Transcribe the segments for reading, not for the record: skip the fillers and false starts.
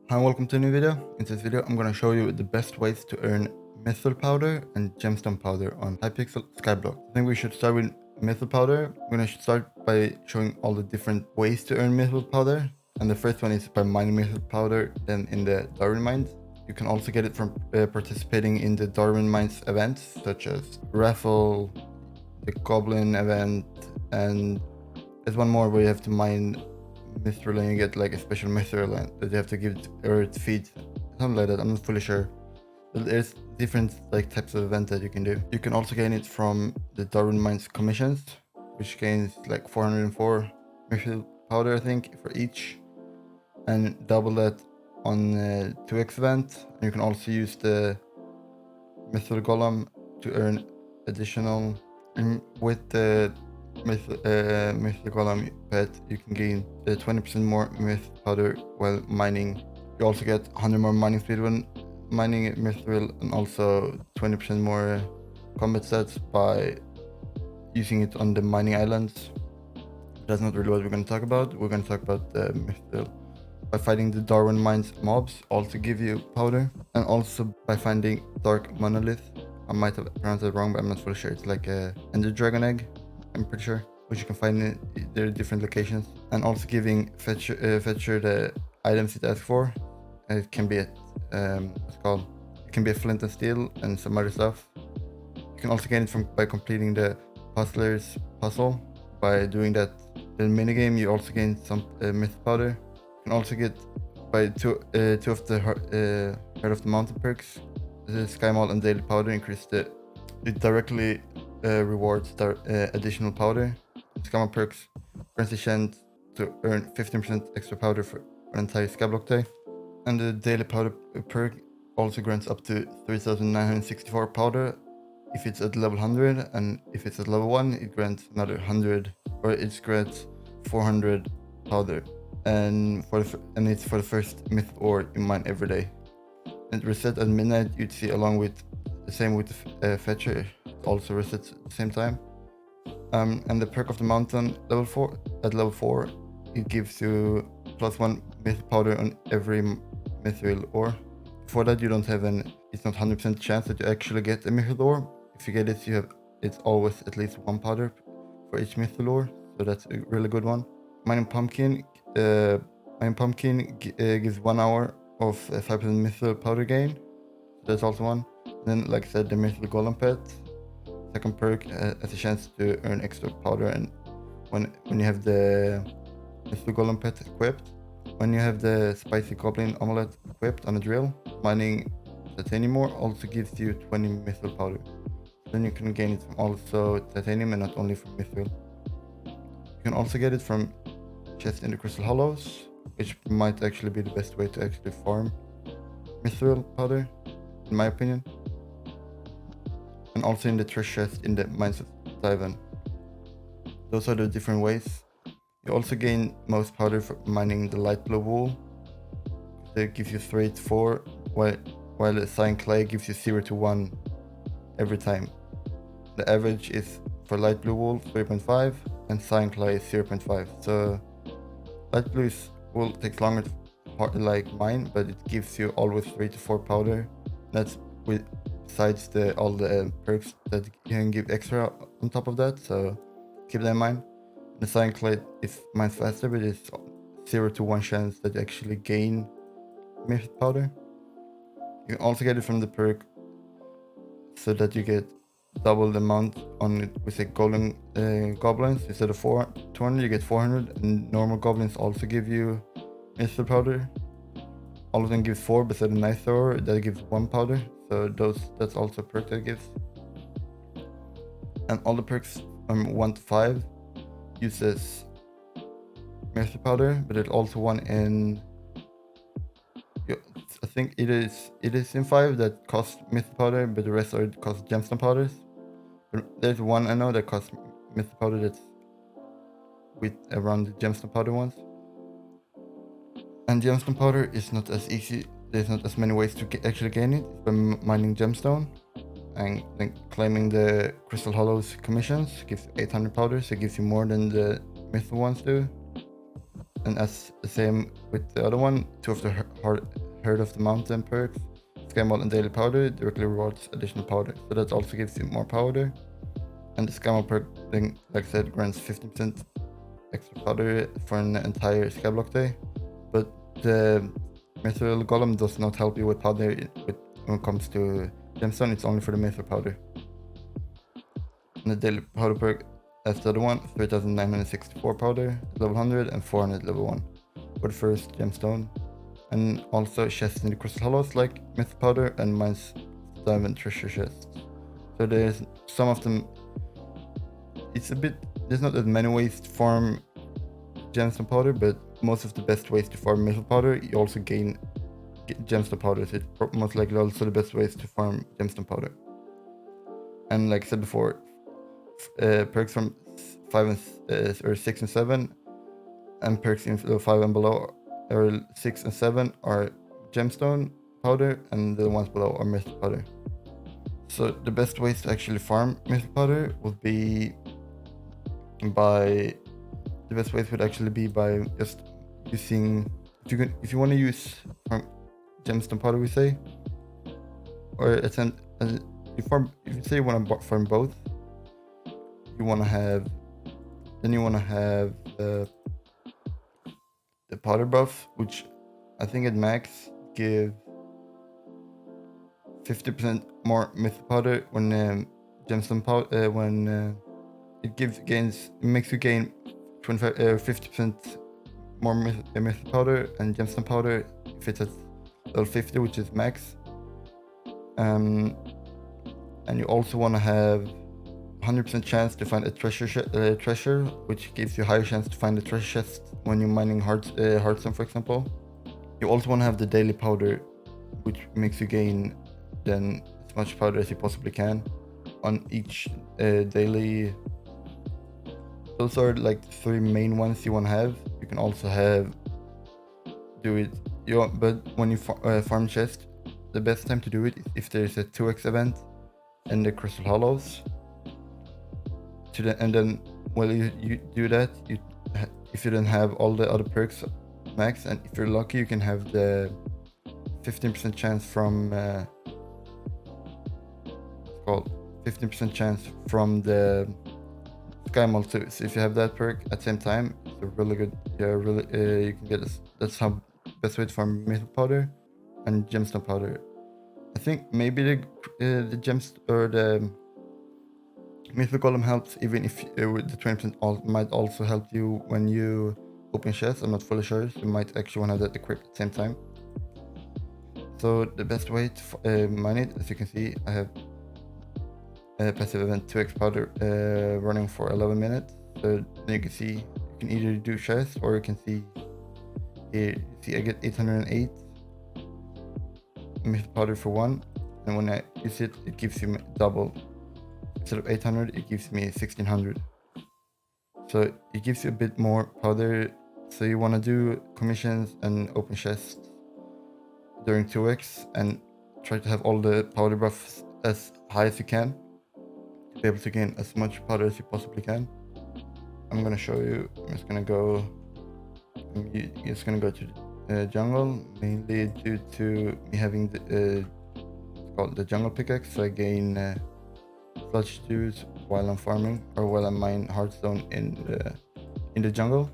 Hi and welcome to a new video. In this video I'm going to show you the best ways to earn Mithril powder and Gemstone powder on Hypixel Skyblock. I think we should start with Mithril powder. We're going to start by showing all the different ways to earn Mithril powder. And the first one is by mining Mithril powder, then in the Darwin mines. You can also get it from participating in the Darwin mines events such as raffle, the Goblin event, and there's one more where you have to mine Mithril and you get like a special Mithril that you have to give Earth feed, something like that. I'm not fully sure. But there's different like types of event that you can do. You can also gain it from the Darwin Mines commissions, which gains like 404 Mithril powder, I think, for each, and double that on 2x event. And you can also use the Mithril Golem to earn additional. And with the Mithril Golem pet, you can gain 20% more Mithril powder while mining. You also get 100 more mining speed when mining Mithril, and also 20% more combat stats by using it on the mining islands. That's not really what we're going to talk about. We're going to talk about the Mithril by fighting the Darwin Mines mobs, also give you powder, and also by finding Dark Monolith. I might have pronounced it wrong, but I'm not fully sure. It's like a Ender Dragon egg, I'm pretty sure, which you can find in there are different locations. And also giving Fetcher the items it asks for. It can be what's it called? It can be a flint and steel and some other stuff. You can also gain it by completing the Puzzler's puzzle. By doing that little minigame, you also gain some myth powder. You can also get by two of the Heart of the Mountain perks. The Sky Mall and Daily Powder increase it directly rewards additional powder. Sky Mall perks grants a chance to earn 15% extra powder for an entire Skyblock day. And the Daily Powder perk also grants up to 3,964 powder if it's at level 100, and if it's at level 1 it grants another 100, or it grants 400 powder. And it's for the first myth ore you mine every day. And reset at midnight, you'd see, along with the same with the fetcher, it also resets at the same time. And the perk of the mountain level 4, it gives you +1 myth powder on every mithril ore. Before that, you don't have it's not 100% chance that you actually get a mithril ore. If you get it, it's always at least 1 powder for each mithril ore, so that's a really good one. Mining pumpkin gives 1 hour of 5% mithril powder gain. That's also one. And then, like I said, the Mithril Golem pet, second perk, has a chance to earn extra powder. And when you have the Mithril Golem pet equipped, when you have the Spicy Goblin Omelette equipped on a drill, mining titanium ore also gives you 20 mithril powder. Then you can gain it from also titanium and not only from mithril. You can also get it from chests in the Crystal Hollows, which might actually be the best way to actually farm mithril powder, in my opinion. And also in the treasure chest in the Mines of Taiwan. Those are the different ways. You also gain most powder for mining the light blue wool. They give you 3 to 4, while the cyan clay gives you 0 to 1 every time. The average is for light blue wool 3.5 and cyan clay is 0.5. So light blue wool takes longer to like mine, but it gives you always 3 to 4 powder. That's besides all the perks that you can give extra on top of that, so keep that in mind. The cyan clay is mines faster, but it's 0 to 1 chance that you actually gain myth powder. You can also get it from the perk so that you get double the amount on it with a golden goblins. Instead of 200 you get 400, and normal goblins also give you myth powder. All of them give 4, but the nice ore that gives 1 powder, so that's also a perk that gives. And all the perks from 1 to 5 uses myth powder, but there's also one in, I think it is in 5 that costs myth powder, but the rest cost gemstone powders. But there's one I know that costs myth powder that's with around the gemstone powder ones. And gemstone powder is not as easy. There's not as many ways to actually gain it. It's by mining gemstone and then claiming the Crystal Hollows commissions. Gives you 800 powder, so it gives you more than the myth ones do. And as the same with the other one, two of the Heart of the Mountain perks, Sky Mold and Daily Powder, directly rewards additional powder. So that also gives you more powder. And the Sky Mold perk, like I said, grants 15% extra powder for an entire Skyblock day. But the Mithril Golem does not help you with powder when it comes to Gemstone, it's only for the Mithril powder. And the Daily Powder perk, as the other one, 3964 powder, level 100, and 400 level 1 for the first Gemstone. And also chests in the Crystal Hollows like Myth Powder and Mines Diamond Treasure chests. So there's some of them, there's not that many ways to farm Gemstone Powder, but most of the best ways to farm Myth Powder, you also gain Gemstone Powder, so it's most likely also the best ways to farm Gemstone Powder. And like I said before, perks from 5 and or 6 and 7, and perks in 5 and below, or 6 and 7 are Gemstone Powder, and the ones below are Myth Powder. So the best ways to actually farm Myth Powder would be by just using, if you want to use Gemstone Powder, we say, or if you say you want to farm both, you want to have the powder buff, which I think at max give 50% more myth powder when Gemstone powder it makes you gain 50% more myth powder and Gemstone powder if it's at level 50, which is max. And you also want to have 100% chance to find a treasure, which gives you higher chance to find a treasure chest when you're mining Hearthstone, for example. You also want to have the daily powder, which makes you gain then as much powder as you possibly can on each daily. Those are like the 3 main ones you want to have. You can also but when you farm chest, the best time to do it is if there's a 2x event in the Crystal Hollows. And then while you do that, if you don't have all the other perks max, and if you're lucky, you can have the 15% chance from 15% chance from the Sky Mold too. So if you have that perk at the same time, it's a really good. You can get this. That's how best way to farm Myth Powder and Gemstone Powder. I think maybe the gems or the Mythic Golem helps, even if the 20% might also help you when you open chests. I'm not fully sure, so you might actually want to have that equipped at the same time. So the best way to mine it, as you can see, I have a passive event 2x powder running for 11 minutes. So you can see, you can either do chests, or you can see here, I get 808 myth powder for 1, and when I use it, it gives you double. Instead of 800, it gives me 1600. So it gives you a bit more powder. So you want to do commissions and open chests during 2x and try to have all the powder buffs as high as you can to be able to gain as much powder as you possibly can. I'm gonna show you. I'm just gonna go to the jungle, mainly due to me having it's called the jungle pickaxe, so I gain sludge juice while I'm farming, or while I mine Hearthstone in the jungle.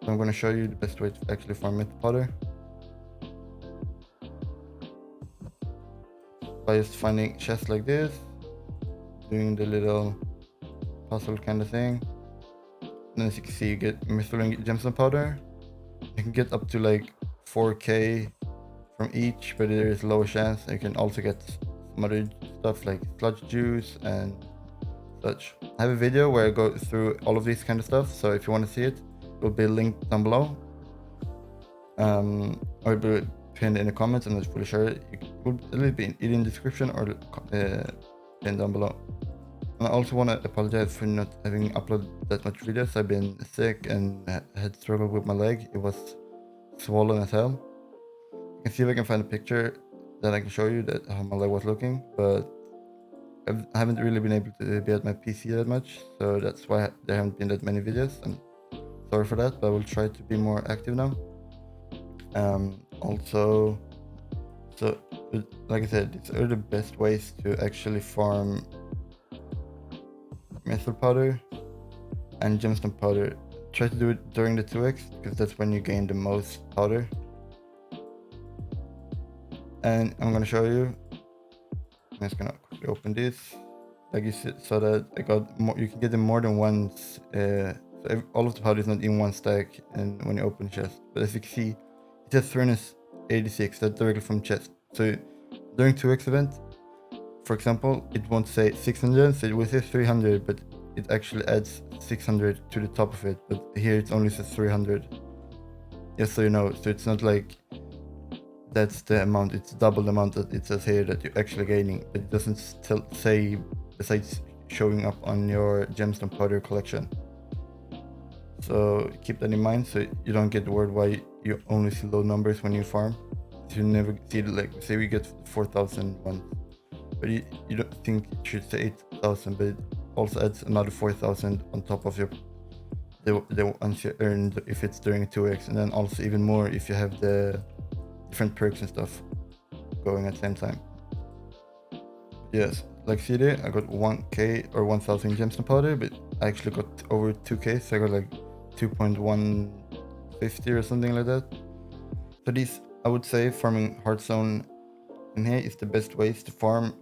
So I'm going to show you the best way to actually farm myth powder by just finding chests like this, doing the little puzzle kind of thing. And then as you can see, you get Mithril and Gemstone powder. You can get up to like 4k from each, but there is lower chance. You can also get some other stuff like sludge juice and such. I have a video where I go through all of these kind of stuff, so if you want to see it, it will be linked down below, or it will be pinned in the comments. I'm not fully sure. It will be either in the description or pinned down below. And I also want to apologize for not having uploaded that much videos. I've been sick and had struggled with my leg. It was swollen as hell. I can see if I can find a picture that I can show you that how my leg was looking, but I haven't really been able to be at my PC that much, so that's why there haven't been that many videos. And sorry for that, but I will try to be more active now. Also, so like I said, these are the best ways to actually farm mithril powder and gemstone powder. Try to do it during the 2x because that's when you gain the most powder. And I'm gonna show you. I'm just gonna quickly open this. Like you said, so that I got more. You can get them more than once. So all of the powder is not in one stack, and when you open the chest. But as you can see, it has 386. That's directly from chest. So during 2x event, for example, it won't say 600, so it will say 300, but it actually adds 600 to the top of it. But here it only says 300. Just so you know. So it's not like that's the amount, it's double the amount that it says here that you're actually gaining, but it doesn't still say besides showing up on your gemstone powder collection. So keep that in mind so you don't get worried why you only see low numbers when you farm. So you never see, like, say we get 4,000 once, but you don't think it should say 8,000, but it also adds another 4,000 on top of your the ones you earned if it's during 2x, and then also even more if you have the different perks and stuff going at the same time. Yes, like see there, I got 1k or 1,000 gemstone powder, but I actually got over 2k, so I got like 2.150 or something like that. So these, I would say, farming Hearthstone in here is the best ways to farm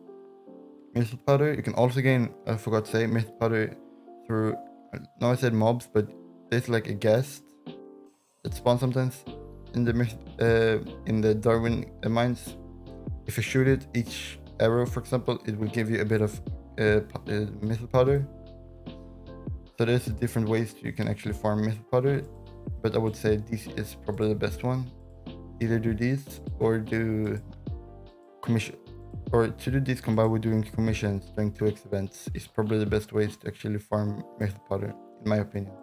mithril powder. You can also gain, I forgot to say, mithril powder through, now I said mobs, but there's like a ghast that spawns sometimes in the Darwin mines. If you shoot it, each arrow, for example, it will give you a bit of mithril powder. So there's different ways you can actually farm mithril powder, but I would say this is probably the best one. Either do this or do commission, or to do this combined with doing commissions during 2x events is probably the best ways to actually farm mithril powder, in my opinion.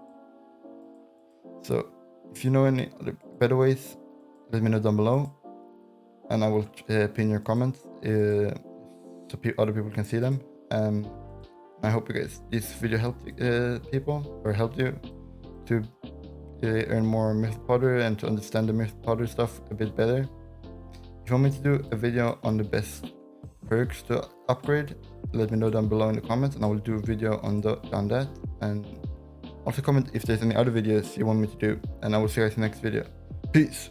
So if you know any other better ways, let me know down below, and I will pin your comments so other people can see them. I hope you guys this video helped people, or helped you to earn more mithril powder and to understand the mithril powder stuff a bit better. If you want me to do a video on the best perks to upgrade, let me know down below in the comments, and I will do a video on that. And also comment if there's any other videos you want me to do, and I will see you guys in the next video. Peace!